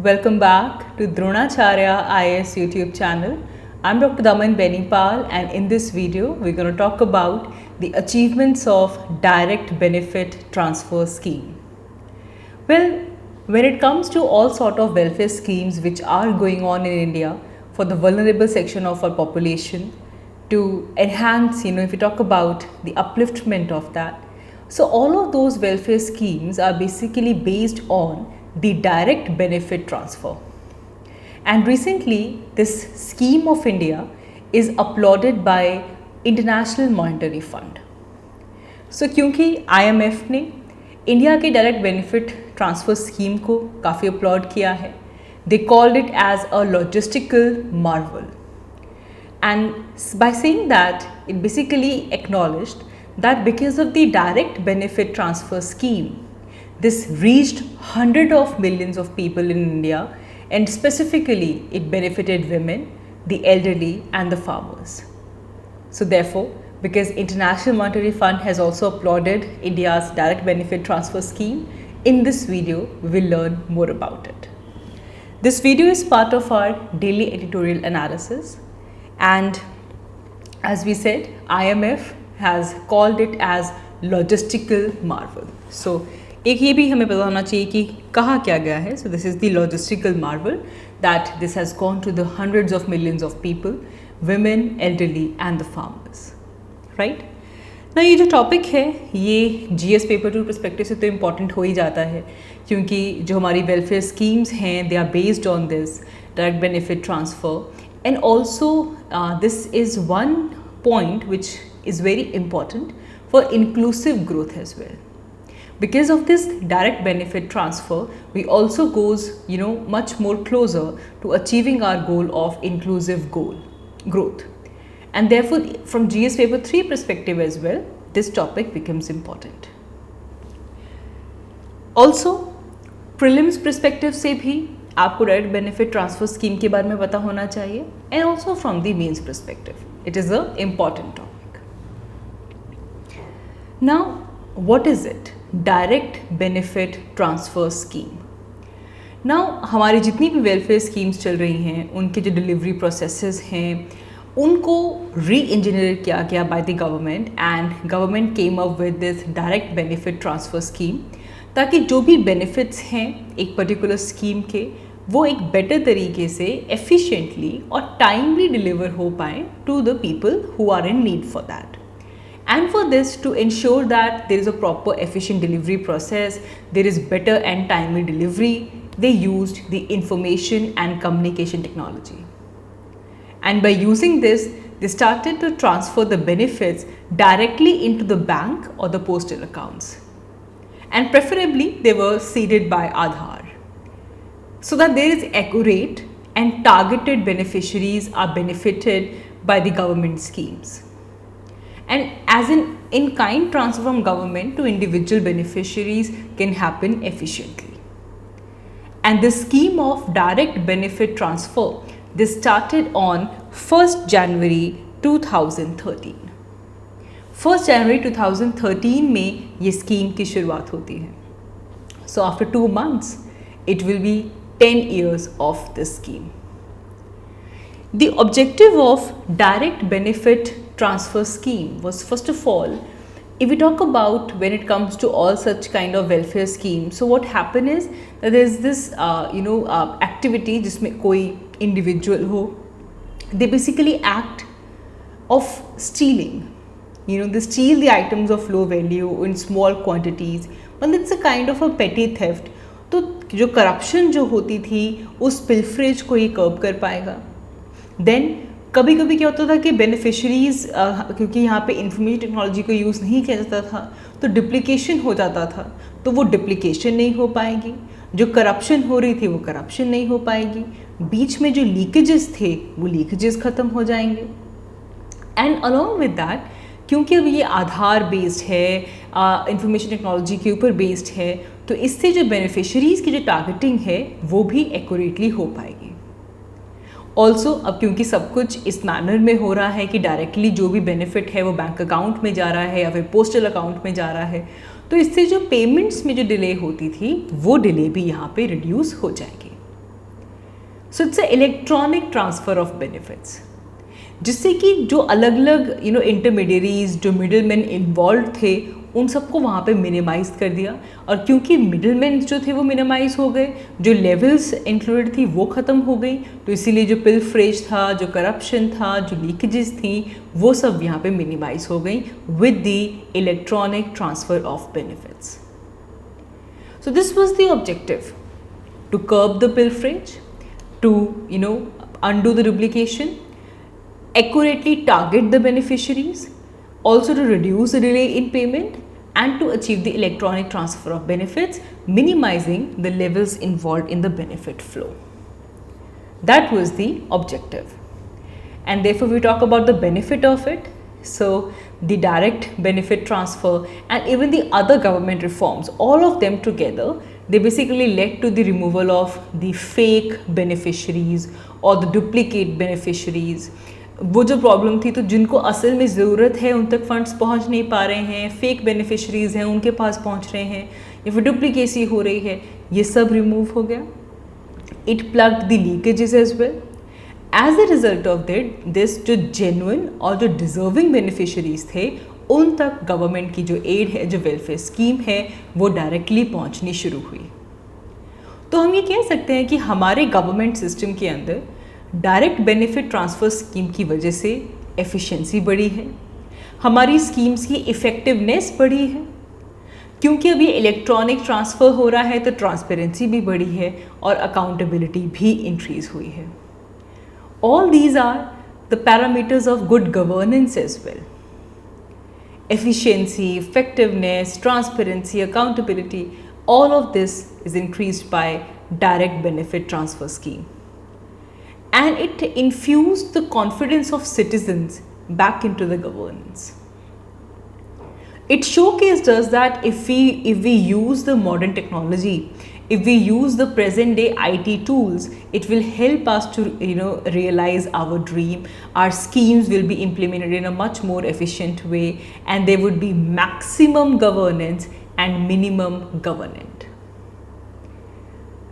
Welcome back to Dronacharya IAS YouTube channel. I'm Dr. Daman Benipal, and in this video we're going to talk about the achievements of direct benefit transfer scheme. Well, when it comes to all sort of welfare schemes which are going on in India for the vulnerable section of our population to enhance, if you talk about the upliftment of that. So all of those welfare schemes are basically based on the direct benefit transfer. And recently, this scheme of India is applauded by International Monetary Fund. So क्योंकि IMF ने India के direct benefit transfer scheme को काफ़ी applaud किया है, they called it as a logistical marvel. And by saying that, it basically acknowledged that because of the direct benefit transfer scheme, this reached hundreds of millions of people in India, and specifically it benefited women, the elderly and the farmers. So therefore, because International Monetary Fund has also applauded India's direct benefit transfer scheme, in this video we will learn more about it. This video is part of our daily editorial analysis, and as we said, IMF has called it as logistical marvel. So एक ये भी हमें पता होना चाहिए कि कहा क्या गया है. So this is the logistical marvel that this has gone to the hundreds of millions of people, women, elderly and the farmers, right? ना ये जो टॉपिक है ये GS पेपर 2 परस्पेक्टिव से तो इम्पॉर्टेंट हो ही जाता है, क्योंकि जो हमारी वेलफेयर स्कीम्स हैं they are based on this direct benefit transfer, and also this is one point which is very important for inclusive growth as well. Because of this direct benefit transfer, we also goes much more closer to achieving our goal of inclusive growth, and therefore from GS paper 3 perspective as well, this topic becomes important. Also prelims perspective से भी आपको direct benefit transfer scheme के बारे में पता होना चाहिए, and also from the men's perspective it is a important topic. Now, what is it? Direct benefit transfer scheme. Now, हमारी जितनी भी वेलफेयर स्कीम्स चल रही हैं उनके जो डिलीवरी प्रोसेसेस हैं उनको री इंजीनियर किया गया by the government, and government came up with this direct benefit transfer scheme, ताकि जो भी बेनिफिट्स हैं एक पर्टिकुलर स्कीम के वो एक बेटर तरीके से एफिशिएंटली और टाइमली डिलीवर हो पाएँ to the people who are in need for that. And for this, to ensure that there is a proper efficient delivery process, there is better and timely delivery, they used the information and communication technology. And by using this, they started to transfer the benefits directly into the bank or the postal accounts. And preferably, they were seeded by Aadhaar, so that there is accurate and targeted beneficiaries are benefited by the government schemes. And as in-kind transfer from government to individual beneficiaries can happen efficiently. And the scheme of direct benefit transfer, this started on 1st January 2013. 1st January 2013 में ये scheme की शुरुआत होती है. So after 2 months, it will be 10 years of this scheme. The objective of direct benefit transfer scheme was, first of all, if we talk about when it comes to all such kind of welfare schemes, so what happen is that there is this activity जिसमें कोई individual हो, they basically act of stealing, they steal the items of low value in small quantities, but it's a kind of a petty theft. तो जो corruption जो होती थी उस pilferage को ये curb कर पाएगा. Then कभी कभी क्या होता था कि बेनिफिशरीज़ क्योंकि यहाँ पे इंफॉर्मेशन टेक्नोलॉजी को यूज़ नहीं किया जाता था तो डिप्लीकेशन हो जाता था, तो वो डिप्लीकेशन नहीं हो पाएगी, जो करप्शन हो रही थी वो करप्शन नहीं हो पाएगी, बीच में जो लीकेजेस थे वो लीकेजेस ख़त्म हो जाएंगे. एंड अलॉन्ग विद दैट, क्योंकि अब ये आधार बेस्ड है, इंफॉर्मेशन टेक्नोलॉजी के ऊपर बेस्ड है, तो इससे जो बेनिफिशरीज़ की जो टारगेटिंग है वो भी एक्यूरेटली हो पाएगी. ऑल्सो अब क्योंकि सब कुछ इस मैनर में हो रहा है कि डायरेक्टली जो भी बेनिफिट है वो बैंक अकाउंट में जा रहा है या फिर पोस्टल अकाउंट में जा रहा है, तो इससे जो पेमेंट्स में जो डिले होती थी वो डिले भी यहाँ पे रिड्यूस हो जाएगी. So it's a electronic transfer of benefits, जिससे कि जो अलग अलग इंटरमीडियरीज, जो मिडलमैन इन्वॉल्व थे, उन सबको वहाँ पे मिनिमाइज कर दिया। और क्योंकि मिडलमैन जो थे वो मिनिमाइज हो गए, जो लेवल्स इंक्लूडेड थी वो ख़त्म हो गई, तो इसीलिए जो पिलफ्रेज था, जो करप्शन था, जो लीकेजेस थी, वो सब यहाँ पे मिनिमाइज हो गई with the electronic transfer of benefits. So this was the objective, to curb the pilferage, to undo the duplication, accurately target the beneficiaries, also to reduce the delay in payment, and to achieve the electronic transfer of benefits, minimizing the levels involved in the benefit flow. That was the objective. And therefore we talk about the benefit of it. So the direct benefit transfer and even the other government reforms, all of them together, they basically led to the removal of the fake beneficiaries or the duplicate beneficiaries. वो जो problem थी, तो जिनको असल में ज़रूरत है उन तक फंड्स पहुंच नहीं पा रहे हैं, फेक बेनिफिशरीज़ हैं उनके पास पहुंच रहे हैं, या फिर डुप्लीकेसी हो रही है, ये सब रिमूव हो गया. It plugged the leakages as well. As a result of this जो जेन्युइन और जो डिजर्विंग बेनिफिशरीज थे उन तक गवर्नमेंट की जो एड है, जो वेलफेयर स्कीम है, वो डायरेक्टली पहुंचनी शुरू हुई. तो हम ये कह सकते हैं कि हमारे गवर्नमेंट सिस्टम के अंदर डायरेक्ट बेनिफिट ट्रांसफ़र स्कीम की वजह से एफिशिएंसी बढ़ी है, हमारी स्कीम्स की इफ़ेक्टिवनेस बढ़ी है, क्योंकि अभी इलेक्ट्रॉनिक ट्रांसफ़र हो रहा है तो ट्रांसपेरेंसी भी बढ़ी है और अकाउंटेबिलिटी भी इंक्रीज़ हुई है. All these are the parameters of good governance as well. Efficiency, effectiveness, transparency, accountability, all of this is increased by direct benefit transfer scheme. And it infused the confidence of citizens back into the governance. It showcased us that if we use the modern technology, if we use the present day IT tools, it will help us to realize our dream. Our schemes will be implemented in a much more efficient way, and there would be maximum governance and minimum government.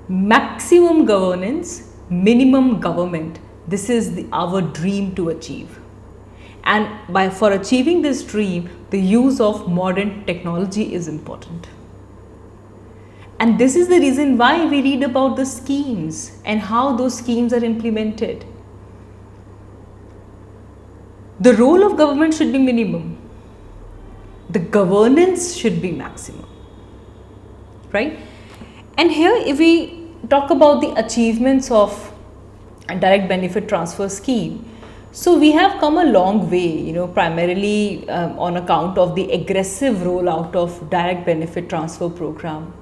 Maximum governance, minimum government, this is our dream to achieve. And for achieving this dream, the use of modern technology is important. And this is the reason why we read about the schemes and how those schemes are implemented. The role of government should be minimum. The governance should be maximum. Right? And here, if we talk about the achievements of a direct benefit transfer scheme, so we have come a long way, primarily on account of the aggressive rollout of direct benefit transfer program.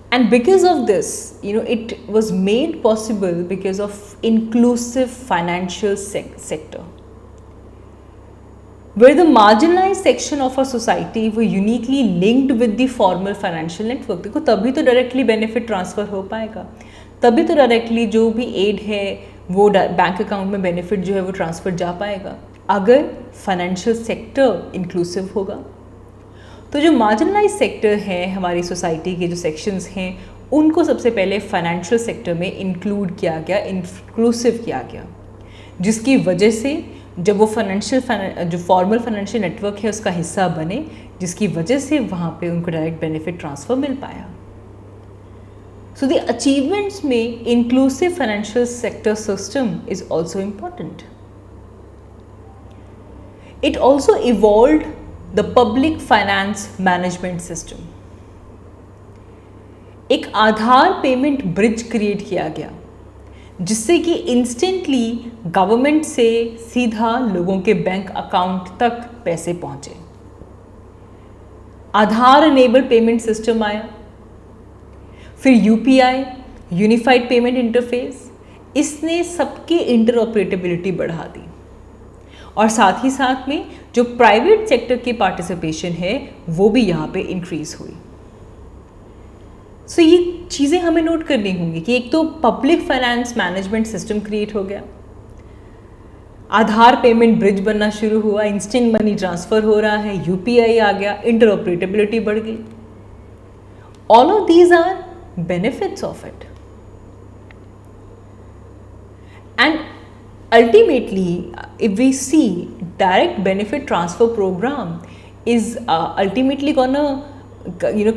And because of this, it was made possible because of inclusive financial sector, where the marginalized section of our society were uniquely linked with the formal financial network. देखो तभी तो directly benefit transfer हो पाएगा, तभी तो directly जो भी add है वो बैंक अकाउंट में बेनिफिट जो है वो ट्रांसफ़र जा पाएगा, अगर फाइनेंशियल सेक्टर इंक्लूसिव होगा. तो जो मार्जिनलाइज सेक्टर है हमारी सोसाइटी के जो सेक्शंस हैं, उनको सबसे पहले फाइनेंशियल सेक्टर में इंक्लूड किया गया, इंक्लूसिव किया गया, जिसकी वजह से जब वो जो फॉर्मल फाइनेंशियल नेटवर्क है उसका हिस्सा बने, जिसकी वजह से वहाँ पे उनको डायरेक्ट बेनिफिट ट्रांसफ़र मिल पाया. सो द अचीवमेंट्स में inclusive financial sector system is also important. It also evolved the public finance management system. एक आधार पेमेंट ब्रिज क्रिएट किया गया, जिससे कि इंस्टेंटली गवर्नमेंट से सीधा लोगों के बैंक अकाउंट तक पैसे पहुंचे. आधार इनेबल पेमेंट सिस्टम आया, फिर यूपीआई, यूनिफाइड पेमेंट इंटरफेस, इसने सबकी इंटरऑपरेटेबिलिटी बढ़ा दी. और साथ ही साथ में जो प्राइवेट सेक्टर की पार्टिसिपेशन है वो भी यहाँ पे इंक्रीज हुई. सो ये चीज़ें हमें नोट करनी होंगी कि एक तो public finance management system create हो गया, आधार पेमेंट ब्रिज बनना शुरू हुआ, इंस्टेंट मनी ट्रांसफ़र हो रहा है, यूपीआई आ गया, इंटरऑपरेटेबिलिटी बढ़ गई. All of these are benefits of it. And ultimately, if we see, direct benefit transfer program is ultimately gonna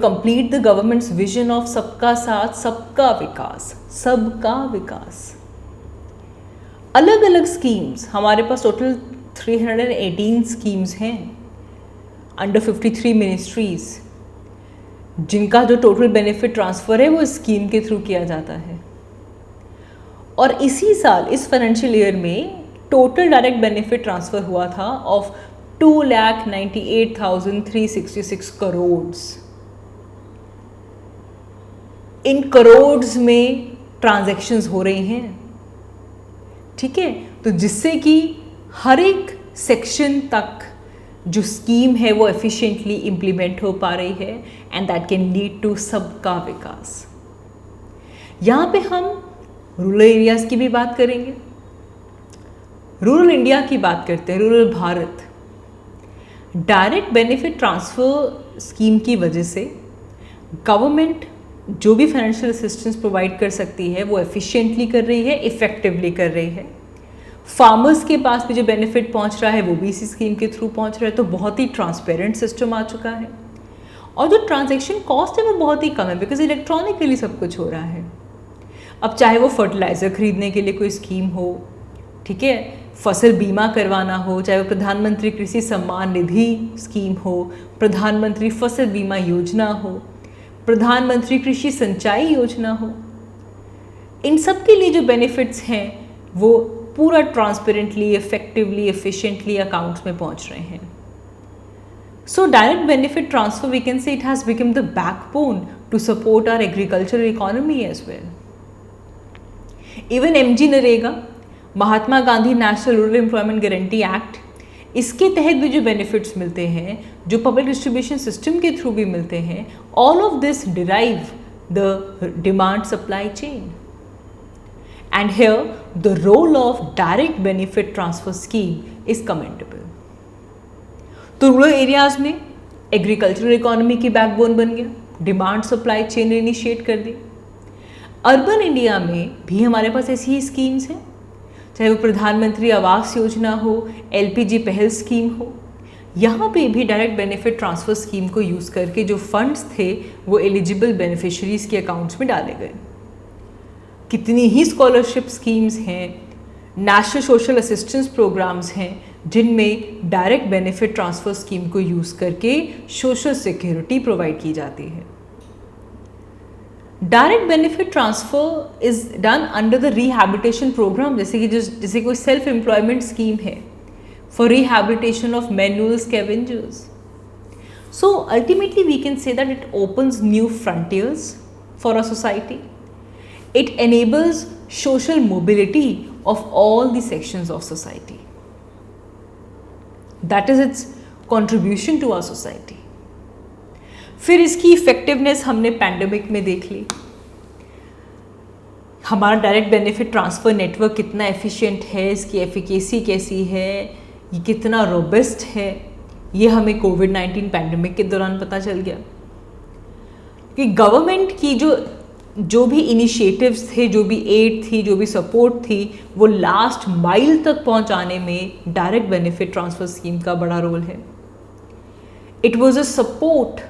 complete the government's vision of सबका साथ सबका विकास, सबका विकास. अलग अलग स्कीम्स हमारे पास टोटल 318 स्कीम्स हैं अंडर 53 मिनिस्ट्रीज, जिनका जो टोटल बेनिफिट ट्रांसफ़र है वो स्कीम के थ्रू किया जाता है. और इसी साल इस फाइनेंशियल ईयर में टोटल डायरेक्ट बेनिफिट ट्रांसफ़र हुआ था ऑफ 2,98,366 करोड़. इन करोड्स में ट्रांजैक्शंस हो रही हैं, ठीक है. तो जिससे कि हर एक सेक्शन तक जो स्कीम है वो एफिशिएंटली इम्प्लीमेंट हो पा रही है, and that can lead to सबका विकास. यहाँ पे हम रूरल एरियाज़ की भी बात करेंगे, रूरल इंडिया की बात करते हैं, rural Bharat. Direct benefit transfer scheme की वजह से गवर्नमेंट जो भी फाइनेंशियल असिस्टेंस प्रोवाइड कर सकती है वो एफिशिएंटली कर रही है, इफ़ेक्टिवली कर रही है. फार्मर्स के पास भी जो बेनिफिट पहुंच रहा है वो भी इसी स्कीम के थ्रू पहुंच रहा है. तो बहुत ही ट्रांसपेरेंट सिस्टम आ चुका है, और जो ट्रांजैक्शन कॉस्ट है वो बहुत ही कम है, बिकॉज इलेक्ट्रॉनिकली सब कुछ हो रहा है. अब चाहे वो फर्टिलाइज़र खरीदने के लिए कोई स्कीम हो, ठीक है, फसल बीमा करवाना हो, चाहे वो प्रधानमंत्री कृषि सम्मान निधि स्कीम हो, प्रधानमंत्री फसल बीमा योजना हो, प्रधानमंत्री कृषि सिंचाई योजना हो, इन सब के लिए जो बेनिफिट्स हैं वो पूरा ट्रांसपेरेंटली, इफेक्टिवली, एफिशिएंटली अकाउंट्स में पहुंच रहे हैं. So direct benefit transfer, we can say it has become the backbone to support our agricultural economy as well. Even MG NREGA, Mahatma Gandhi national rural employment guarantee act, इसके तहत भी जो बेनिफिट्स मिलते हैं, जो पब्लिक डिस्ट्रीब्यूशन सिस्टम के थ्रू भी मिलते हैं, all of this derive the demand supply chain. And here the role of direct benefit transfer scheme is commendable. तो रूरल एरियाज में एग्रीकल्चरल इकोनॉमी की बैकबोन बन गया, डिमांड सप्लाई चेन इनिशिएट कर दी. अर्बन इंडिया में भी हमारे पास ऐसी ही स्कीम्स हैं, चाहे वो प्रधानमंत्री आवास योजना हो, LPG पहल स्कीम हो. यहाँ पे भी डायरेक्ट बेनिफिट ट्रांसफ़र स्कीम को यूज़ करके जो फंड्स थे वो एलिजिबल बेनिफिशरीज़ के अकाउंट्स में डाले गए. कितनी ही स्कॉलरशिप स्कीम्स हैं, नेशनल सोशल असिस्टेंस प्रोग्राम्स हैं, जिनमें डायरेक्ट बेनिफिट ट्रांसफ़र स्कीम को यूज़ करके सोशल सिक्योरिटी प्रोवाइड की जाती है. Direct benefit transfer is done under the rehabilitation programme, जैसे कोई सेल्फ एम्प्लॉयमेंट स्कीम है for rehabilitation of manual scavengers. So ultimately we can say that it opens new frontiers for a society. It enables social mobility of all the sections of society. That is its contribution to our society. फिर इसकी effectiveness हमने pandemic में देख ली. हमारा direct benefit transfer network कितना efficient है, इसकी efficacy कैसी है, ये कितना रोबस्ट है, ये हमें कोविड-19 पैंडमिक के दौरान पता चल गया. कि गवर्नमेंट की जो भी इनिशिएटिव्स थे, जो भी एड थी, जो भी सपोर्ट थी, वो लास्ट माइल तक पहुंचाने में डायरेक्ट बेनिफिट ट्रांसफ़र स्कीम का बड़ा रोल है. It was a support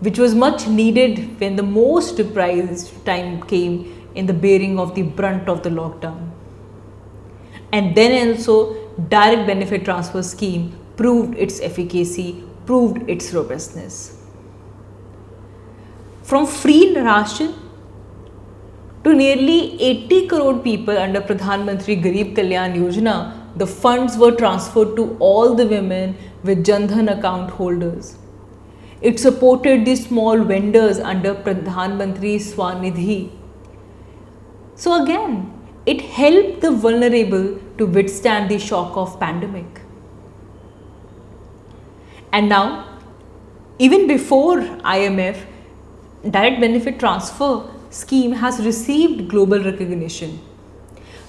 which was much needed when the most deprived time came in the bearing of the brunt of the lockdown. And then also direct benefit transfer scheme proved its efficacy, proved its robustness. From free ration to nearly 80 crore people under Pradhan Mantri Garib Kalyan Yojana, the funds were transferred to all the women with Jan Dhan account holders. It supported the small vendors under Pradhan Mantri Swanidhi. So again, it helped the vulnerable to withstand the shock of pandemic. And now, even before IMF, direct benefit transfer scheme has received global recognition.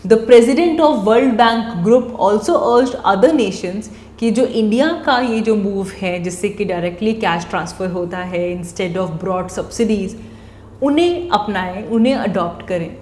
The president of World Bank Group also urged other nations कि जो India का ये जो move है, जिससे कि directly cash transfer होता है इंस्टेड ऑफ ब्रॉड सब्सिडीज़, उन्हें अपनाएं, उन्हें अडॉप्ट करें.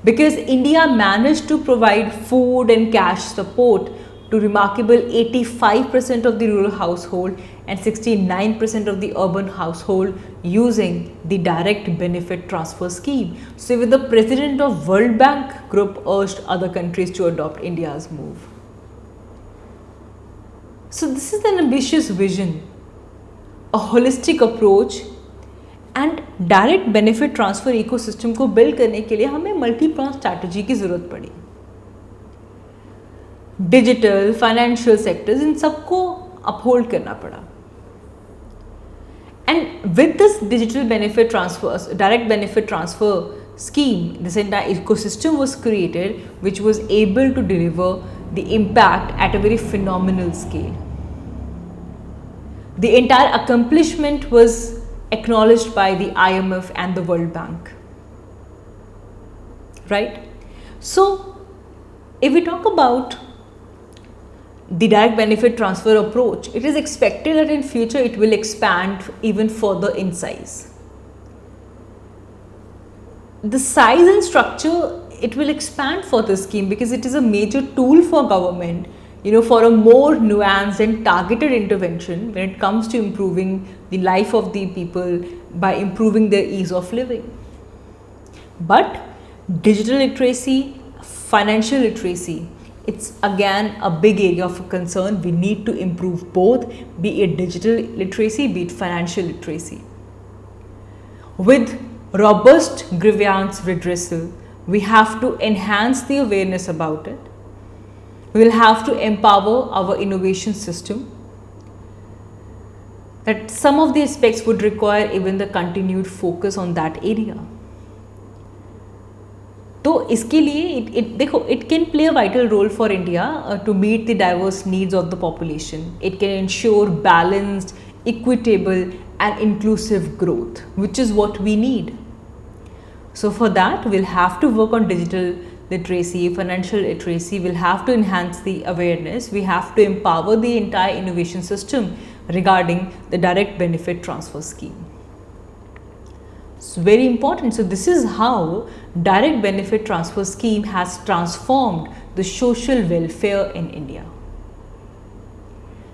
because India managed to provide food and cash support to remarkable 85% of the rural household and 69% of the urban household using the direct benefit transfer scheme. So even the president of World Bank Group urged other countries to adopt India's move. So this is an ambitious vision, a holistic approach, and direct benefit transfer ecosystem को build करने के लिए हमें multi prong strategy की ज़रूरत पड़ी. Digital, financial sectors, इन सबको uphold करना पड़ा. And with this digital benefit transfer, direct benefit transfer scheme, this entire ecosystem was created which was able to deliver the impact at a very phenomenal scale. The entire accomplishment was acknowledged by the IMF and the World Bank, right? So if we talk about the direct benefit transfer approach, it is expected that in future it will expand even further in size. The size and structure, it will expand for the scheme because it is a major tool for government, for a more nuanced and targeted intervention when it comes to improving the life of the people by improving their ease of living. But digital literacy, financial literacy, it's again a big area of concern. We need to improve both, be it digital literacy, be it financial literacy. With robust grievance redressal, we have to enhance the awareness about it. We will have to empower our innovation system. That some of the aspects would require even the continued focus on that area. तो इसके लिए देखो, it can play a vital role for India to meet the diverse needs of the population. It can ensure balanced, equitable and inclusive growth, which is what we need. So for that, we'll have to work on digital literacy, financial literacy. We'll have to enhance the awareness. We have to empower the entire innovation system regarding the direct benefit transfer scheme. It's very important. So this is how direct benefit transfer scheme has transformed the social welfare in India.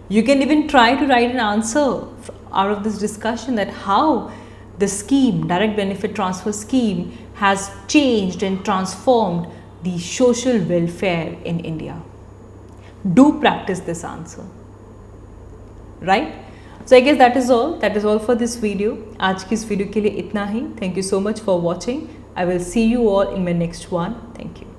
You can even try to write an answer out of this discussion that how the scheme, direct benefit transfer scheme, has changed and transformed the social welfare in India. Do practice this answer, right? So I guess that is all. That is all for this video. आज की इस video के लिए इतना ही. Thank you so much for watching. I will see you all in my next one. Thank you.